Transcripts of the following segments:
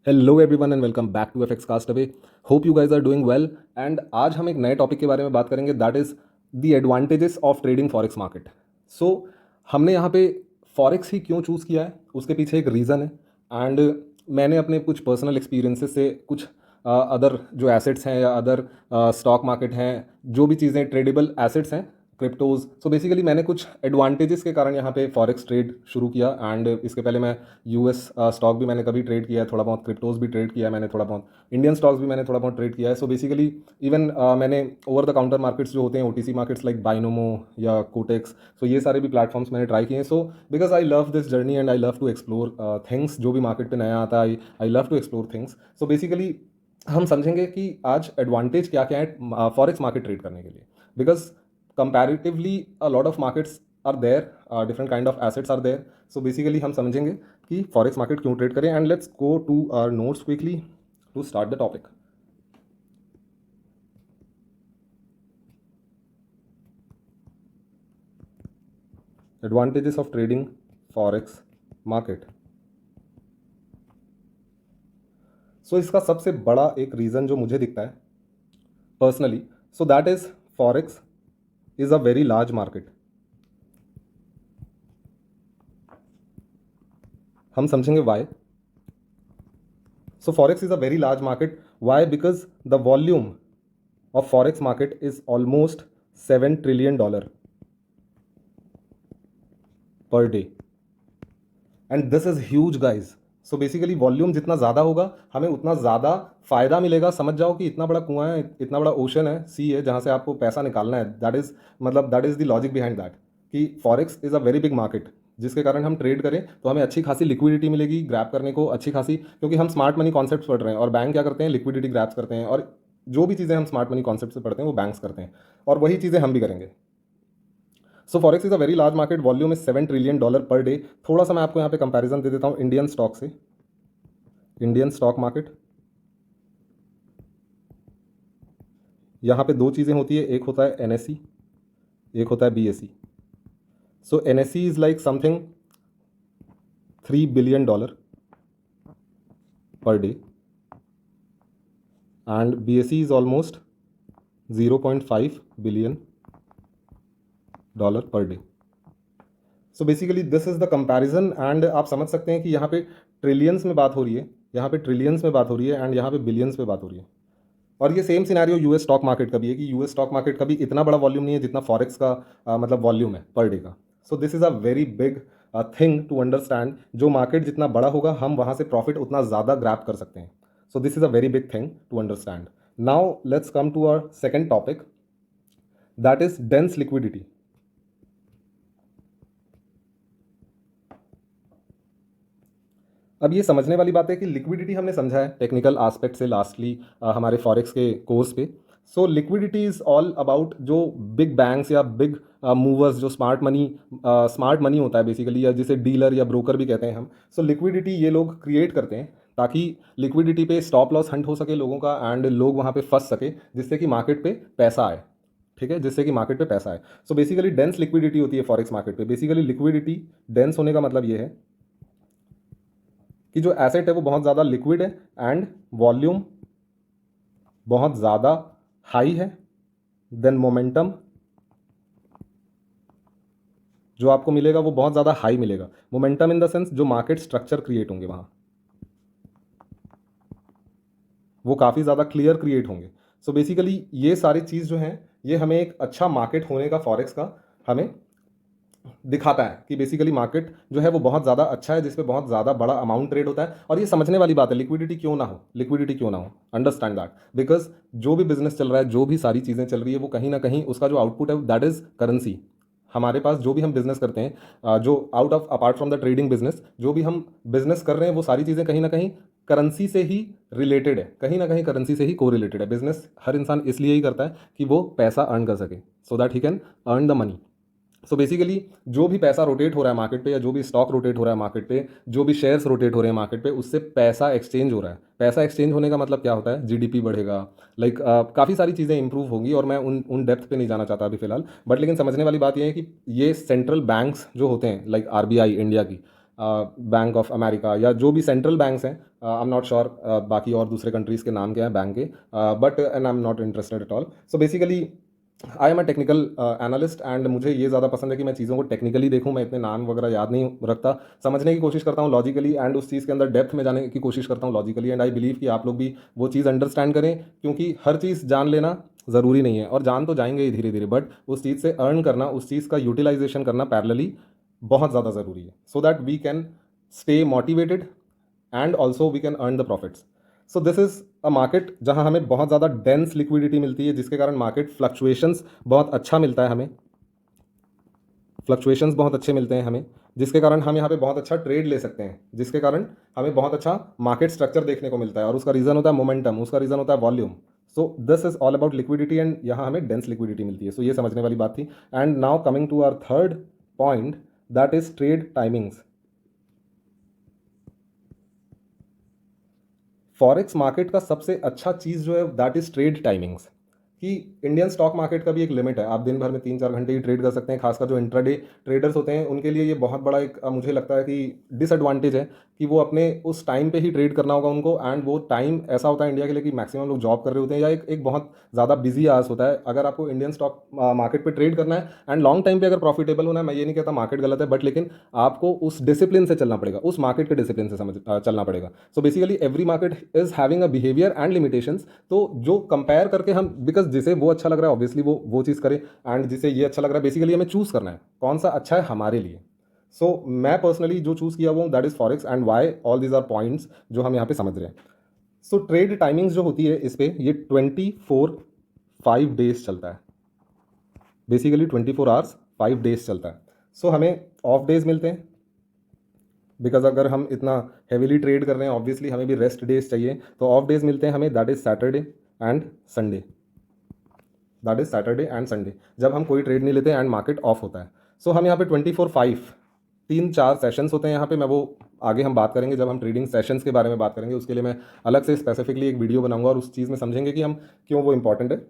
Hello everyone and welcome back to FX cast away. Hope you guys are doing well. And आज हम एक नए topic के बारे में बात करेंगे, that is the advantages of trading forex market. So हमने यहाँ पे फॉरेक्स ही क्यों चूज़ किया है, उसके पीछे एक रीज़न है। एंड मैंने अपने कुछ पर्सनल एक्सपीरियंसेस से कुछ अदर जो एसेट्स हैं या अदर स्टॉक मार्केट हैं, जो भी चीज़ें ट्रेडेबल एसेट्स हैं, क्रिप्टोज। सो बेसिकली मैंने कुछ एडवांटेजेस के कारण यहाँ पे फॉरेक्स ट्रेड शुरू किया। एंड इसके पहले मैं यूएस स्टॉक भी मैंने कभी ट्रेड किया है, थोड़ा बहुत क्रिप्टोज भी ट्रेड किया है मैंने, थोड़ा बहुत इंडियन स्टॉक्स भी मैंने थोड़ा बहुत ट्रेड किया है। सो बेसिकली इवन मैंने ओवर द काउंटर मार्केट्स जो होते हैं, ओटीसी मार्केट्स लाइक बाइनोमो या कोटेक्स, सो ये सारे भी प्लेटफॉर्म्स मैंने ट्राई किए हैं। So because I love this journey and I love to explore things, जो भी मार्केट पे नया आता है I love to explore things. So basically हम समझेंगे कि आज एडवांटेज क्या क्या है फॉरेक्स मार्केट ट्रेड करने के लिए। Because comparatively a lot of markets are there, different kind of assets are there. So basically हम समझेंगे कि फॉरेक्स मार्केट क्यों ट्रेड करें। And let's go to our notes quickly to start the topic. Advantages of trading forex market. So इसका सबसे बड़ा एक reason जो मुझे दिखता है personally, so that is forex is a very large market. हम समझेंगे why. So forex is a very large market. Why? Because the volume of forex market is almost $7 trillion per day and this is huge guys. So basically volume जितना ज़्यादा होगा हमें उतना ज़्यादा फ़ायदा मिलेगा। समझ जाओ कि इतना बड़ा कुआं है, इतना बड़ा ओशन है, सी है, जहाँ से आपको पैसा निकालना है। दैट इज़ मतलब that is the logic behind that कि forex is a very big market, जिसके कारण हम ट्रेड करें तो हमें अच्छी खासी लिक्विडिटी मिलेगी ग्रैप करने को, अच्छी खासी, क्योंकि हम स्मार्ट मनी कॉन्सेप्ट्स पढ़ रहे हैं और बैंक क्या करते हैं, लिक्विडिटी ग्रैप्स करते हैं। और जो भी चीज़ें हम स्मार्ट मनी कॉन्सेप्ट से पढ़ते हैं वो बैंक्स करते हैं, और वही चीज़ें हम भी करेंगे। So forex is a very large market, volume is $7 trillion per day. थोड़ा सा मैं आपको यहाँ पे कंपैरिजन दे देता हूँ इंडियन स्टॉक से। इंडियन स्टॉक मार्केट, यहाँ पे दो चीज़ें होती है, एक होता है एनएसई, एक होता है BSE. So NSE is like something $3 billion per day and BSE is almost $0.5 billion per day. So basically this is the comparison. And आप समझ सकते हैं कि यहाँ पे ट्रिलियंस में बात हो रही है, यहाँ पे ट्रिलियंस में बात हो रही है एंड यहाँ पे बिलियंस में बात हो रही है। और ये same scenario US stock market का भी है कि यूएस स्टॉक मार्केट का भी इतना बड़ा वॉल्यूम नहीं है जितना फॉरेक्स का मतलब वॉल्यूम है पर डे का। So this is a very big thing to understand. जो मार्केट जितना बड़ा होगा हम वहाँ से प्रॉफिट उतना ज़्यादा ग्रैप कर सकते हैं। So this is a very big thing to understand. Now let's come to our second topic, that is dense liquidity. अब ये समझने वाली बात है कि लिक्विडिटी हमने समझा है टेक्निकल एस्पेक्ट से लास्टली हमारे फॉरेक्स के कोर्स पे। So liquidity is all about जो बिग बैंक्स या बिग मूवर्स, जो स्मार्ट मनी होता है बेसिकली, या जिसे डीलर या ब्रोकर भी कहते हैं हम। सो लिक्विडिटी ये लोग क्रिएट करते हैं ताकि लिक्विडिटी पे स्टॉप लॉस हंट हो सके लोगों का एंड लोग वहाँ पे फंस सके, जिससे कि मार्केट पे पैसा आए। ठीक है, जिससे कि मार्केट पे पैसा आए। सो बेसिकली डेंस लिक्विडिटी होती है फॉरेक्स मार्केट पे। बेसिकली लिक्विडिटी डेंस होने का मतलब ये है कि जो एसेट है वो बहुत ज़्यादा लिक्विड है एंड वॉल्यूम बहुत ज़्यादा हाई है, देन मोमेंटम जो आपको मिलेगा वो बहुत ज़्यादा हाई मिलेगा। मोमेंटम इन द सेंस जो मार्केट स्ट्रक्चर क्रिएट होंगे वहाँ वो काफ़ी ज़्यादा क्लियर क्रिएट होंगे। सो बेसिकली ये सारी चीज़ जो है ये हमें एक अच्छा मार्केट होने का फॉरेक्स का हमें दिखाता है कि बेसिकली मार्केट जो है वो बहुत ज़्यादा अच्छा है, जिसपे बहुत ज़्यादा बड़ा अमाउंट ट्रेड होता है। और ये समझने वाली बात है, लिक्विडिटी क्यों ना हो, लिक्विडिटी क्यों ना हो, अंडरस्टैंड दैट। बिकॉज जो भी बिजनेस चल रहा है, जो भी सारी चीज़ें चल रही है, वो कहीं ना कहीं उसका जो आउटपुट है दैट इज़ करेंसी। हमारे पास जो भी हम बिजनेस करते हैं, जो out of apart from the trading business जो भी हम बिजनेस कर रहे हैं, वो सारी चीज़ें कहीं ना कहीं करेंसी से ही रिलेटेड है, कहीं ना कहीं करेंसी से ही को रिलेटेड है। बिजनेस हर इंसान इसलिए ही करता है कि वो पैसा अर्न कर सके, so that he can earn the money. So basically जो भी पैसा रोटेट हो रहा है मार्केट पे, या जो भी स्टॉक रोटेट हो रहा है मार्केट पे, जो भी शेयर्स रोटेट हो रहे हैं मार्केट पे, उससे पैसा एक्सचेंज हो रहा है। पैसा एक्सचेंज होने का मतलब क्या होता है, जीडीपी बढ़ेगा, लाइक काफ़ी सारी चीज़ें इंप्रूव होंगी। और मैं उन डेप्थ पे नहीं जाना चाहता अभी फिलहाल, बट लेकिन समझने वाली बात यह है कि ये सेंट्रल बैंक्स जो होते हैं लाइक आरबीआई इंडिया की, बैंक ऑफ अमेरिका या जो भी सेंट्रल बैंक्स हैं, आई एम नॉट श्योर बाकी और दूसरे कंट्रीज़ के नाम क्या हैं बैंक के, but and I am not interested at all. So basically I am a technical analyst and मुझे ये ज़्यादा पसंद है कि मैं चीज़ों को टेक्निकली देखूं. मैं इतने नाम वगैरह याद नहीं रखता, समझने की कोशिश करता हूं लॉजिकली एंड उस चीज़ के अंदर डेप्थ में जाने की कोशिश करता हूं लॉजिकली. एंड आई बिलीव कि आप लोग भी वो चीज़ अंडरस्टैंड करें, क्योंकि हर चीज़ जान लेना ज़रूरी नहीं है, और जान तो जाएंगे ही धीरे धीरे, बट उस चीज़ से अर्न करना, उस चीज़ का यूटिलाइजेशन करना पैरेलली बहुत ज़्यादा ज़रूरी है, so that we can stay motivated and also we can earn the profits. So this is a market जहां हमें बहुत ज़्यादा डेंस लिक्विडिटी मिलती है, जिसके कारण मार्केट फ्लक्चुएशंस बहुत अच्छा मिलता है हमें, फ्लक्चुएशंस बहुत अच्छे मिलते हैं हमें, जिसके कारण हम यहाँ पे बहुत अच्छा ट्रेड ले सकते हैं, जिसके कारण हमें बहुत अच्छा मार्केट स्ट्रक्चर देखने को मिलता है. और उसका रीज़न होता है मोमेंटम, उसका रीज़न होता है volume. So this is all about liquidity and यहाँ हमें डेंस लिक्विडिटी मिलती है. सो ये समझने वाली बात थी. And now coming to our third point, that is trade timings. Forex market का सबसे अच्छा चीज़ जो है दैट इज ट्रेड टाइमिंग्स. कि इंडियन स्टॉक मार्केट का भी एक लिमिट है, आप दिन भर में 3-4 घंटे ही ट्रेड कर सकते हैं. खासकर जो इंट्राडे ट्रेडर्स होते हैं उनके लिए ये बहुत बड़ा एक मुझे लगता है कि डिसएडवांटेज है कि वो अपने उस टाइम पे ही ट्रेड करना होगा उनको. एंड वो टाइम ऐसा होता है इंडिया के लिए कि मैक्सिमम लोग जॉब कर रहे होते हैं या एक बहुत ज़्यादा बिजी आवर्स होता है. अगर आपको इंडियन स्टॉक मार्केट पर ट्रेड करना है एंड लॉन्ग टाइम पे अगर प्रॉफिटेबल होना है, मैं ये नहीं कहता मार्केट गलत है, बट लेकिन आपको उस डिसिप्लिन से चलना पड़ेगा, उस मार्केट के डिसिप्लिन से चलना पड़ेगा. So basically every market is having a behaviour and limitations. तो जो कंपेयर करके हम, बिकॉज जिसे वो अच्छा लग रहा है ऑब्वियसली वो चीज़ करें, एंड जिसे ये अच्छा लग रहा है बेसिकली हमें चूज़ करना है कौन सा अच्छा है हमारे लिए. सो मैं पर्सनली जो चूज़ किया वो that is forex. And why all these are points जो हम यहाँ पे समझ रहे हैं. सो ट्रेड टाइमिंग्स जो होती है इस पे ये 24/5 चलता है. बेसिकली 24 आवर्स 5 डेज चलता है. सो हमें ऑफ डेज मिलते हैं, बिकॉज अगर हम इतना हैवीली ट्रेड कर रहे हैं ऑब्वियसली हमें भी रेस्ट डेज चाहिए. तो ऑफ डेज मिलते हैं हमें, that is Saturday and Sunday. That is Saturday and Sunday जब हम कोई ट्रेड नहीं लेते एंड मार्केट ऑफ होता है. सो हम यहाँ पे 24/5 3-4 सेशंस होते हैं यहाँ पे. मैं वो आगे हम बात करेंगे जब हम ट्रेडिंग सेशंस के बारे में बात करेंगे, उसके लिए मैं अलग से स्पेसिफिकली एक वीडियो बनाऊंगा और उस चीज़ में समझेंगे कि हम क्यों वो इंपॉर्टेंट है.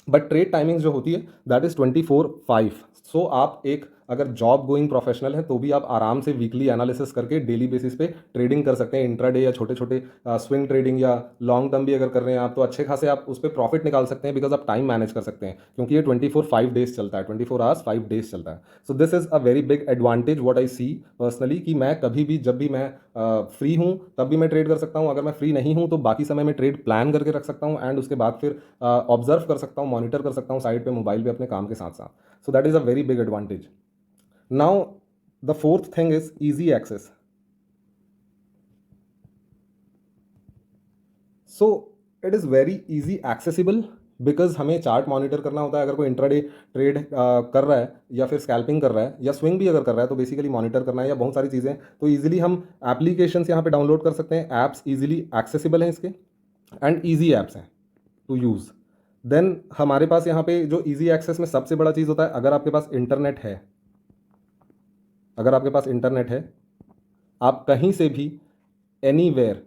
बट ट्रेड टाइमिंग्स जो होती है दैट इज़ 24/5. सो आप एक अगर जॉब गोइंग प्रोफेशनल है तो भी आप आराम से वीकली एनालिसिस करके डेली बेसिस पे ट्रेडिंग कर सकते हैं. इंट्राडे या छोटे छोटे स्विंग ट्रेडिंग या लॉन्ग टर्म भी अगर कर रहे हैं आप, तो अच्छे खासे आप उस पर प्रॉफिट निकाल सकते हैं, बिकॉज आप टाइम मैनेज कर सकते हैं, क्योंकि ये 24/5 चलता है, 24 आवर्स 5 डेज चलता है. So this is a very big advantage what I see personally, कि मैं कभी भी जब भी मैं फ्री हूँ तब भी मैं ट्रेड कर सकता हूँ. अगर मैं फ्री नहीं हूँ तो बाकी समय में ट्रेड प्लान करके रख सकता हूँ एंड उसके बाद फिर ऑब्जर्व कर सकता हूँ, मॉनिटर कर सकता हूँ साइड पे मोबाइल पे अपने काम के साथ साथ. सो that is a very big advantage. Now, the fourth thing is easy access. So, it is very easy accessible because हमें चार्ट मॉनिटर करना होता है. अगर कोई इंट्राडे ट्रेड कर रहा है या फिर स्कैल्पिंग कर रहा है या स्विंग भी अगर कर रहा है तो बेसिकली मॉनिटर करना है या बहुत सारी चीज़ें, तो इजीली हम एप्लीकेशंस यहाँ पे डाउनलोड कर सकते हैं. ऐप्स इजीली एक्सेसिबल हैं इसके एंड ईजी ऐप्स हैं टू यूज़. देन हमारे पास यहाँ पे जो ईजी एक्सेस में सबसे बड़ा चीज़ होता है, अगर आपके पास इंटरनेट है, अगर आपके पास इंटरनेट है, आप कहीं से भी एनीवेयर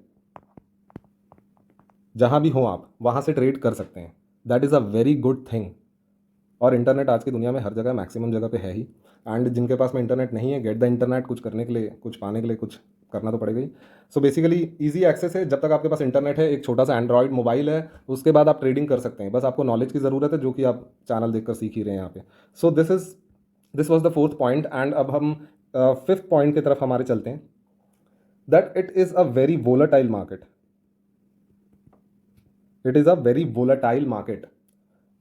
जहाँ भी हो आप वहाँ से ट्रेड कर सकते हैं. That is a very good thing. और इंटरनेट आज की दुनिया में हर जगह मैक्सिमम जगह पे है ही. एंड जिनके पास में इंटरनेट नहीं है, गेट द इंटरनेट. कुछ करने के लिए, कुछ पाने के लिए कुछ करना तो पड़ेगा ही. सो बेसिकली ईजी एक्सेस है. जब तक आपके पास इंटरनेट है, एक छोटा सा एंड्रॉयड मोबाइल है, उसके बाद आप ट्रेडिंग कर सकते हैं. बस आपको नॉलेज की ज़रूरत है, जो कि आप चैनल देखकर सीख ही रहे हैं यहाँ पे. So this was the fourth point. And अब हम फिफ्थ पॉइंट की तरफ हमारे चलते हैं, that it is a very volatile market. It is a very volatile market.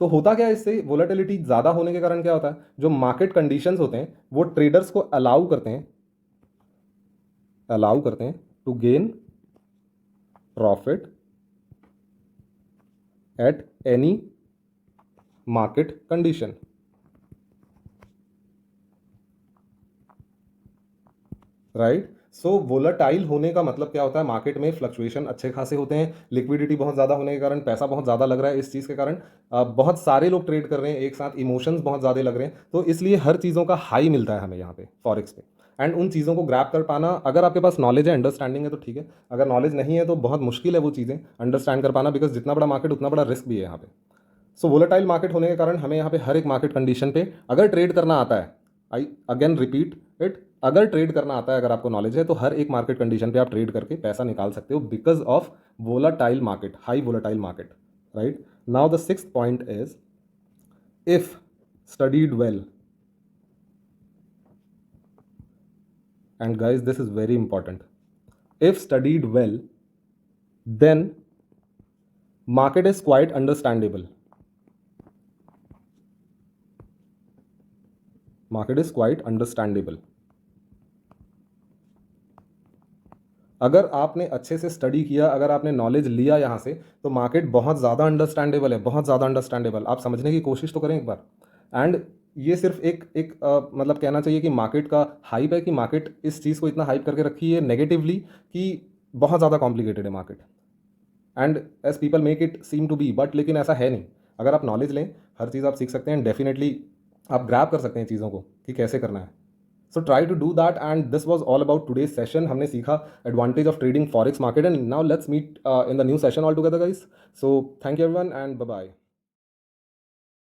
तो होता क्या है इससे, वोलाटिलिटी ज़्यादा होने के कारण क्या होता है, जो मार्केट कंडीशंस होते हैं वो ट्रेडर्स को अलाउ करते हैं to gain profit at any market condition. Right. So volatile होने का मतलब क्या होता है, मार्केट में फ्लक्चुएशन अच्छे खासे होते हैं, लिक्विडिटी बहुत ज़्यादा होने के कारण, पैसा बहुत ज़्यादा लग रहा है इस चीज़ के कारण, बहुत सारे लोग ट्रेड कर रहे हैं एक साथ, इमोशंस बहुत ज़्यादा लग रहे हैं, तो इसलिए हर चीज़ों का हाई मिलता है हमें यहाँ पे फॉरेक्स पे. एंड उन चीज़ों को ग्रैब कर पाना, अगर आपके पास नॉलेज है, अंडरस्टैंडिंग है तो ठीक है, अगर नॉलेज नहीं है तो बहुत मुश्किल है वो चीज़ें अंडरस्टैंड कर पाना, बिकॉज जितना बड़ा मार्केट उतना बड़ा रिस्क भी है यहाँ पे. सो वोलेटाइल मार्केट होने के कारण हमें यहाँ पे हर एक मार्केट कंडीशन पे अगर ट्रेड करना आता है, आई अगेन रिपीट इट, अगर ट्रेड करना आता है, अगर आपको नॉलेज है, तो हर एक मार्केट कंडीशन पे आप ट्रेड करके पैसा निकाल सकते हो because of volatile market, high volatile market, right? Now the sixth point is if studied well, and guys this is very important, if studied well then market is quite understandable, market is quite understandable। अगर आपने अच्छे से study किया, अगर आपने knowledge लिया यहाँ से, तो मार्केट बहुत ज़्यादा अंडरस्टैंडेबल है, बहुत ज़्यादा अंडरस्टैंडेबल। आप समझने की कोशिश तो करें एक बार। एंड ये सिर्फ मतलब कहना चाहिए कि मार्केट का हाइप है, कि मार्केट इस चीज़ को इतना हाइप करके रखी है नेगेटिवली कि बहुत ज़्यादा कॉम्प्लिकेटेड है market, and as people make it seem to be, but लेकिन ऐसा है नहीं। अगर आप नॉलेज लें, हर चीज़ आप सीख सकते हैं, डेफिनेटली आप ग्रैब कर सकते हैं चीज़ों को कि कैसे करना है। So try to do that, and this was all about today's session. हमने सीखा advantage of trading forex market, and now let's meet in the new session all together guys. So thank you everyone and bye bye.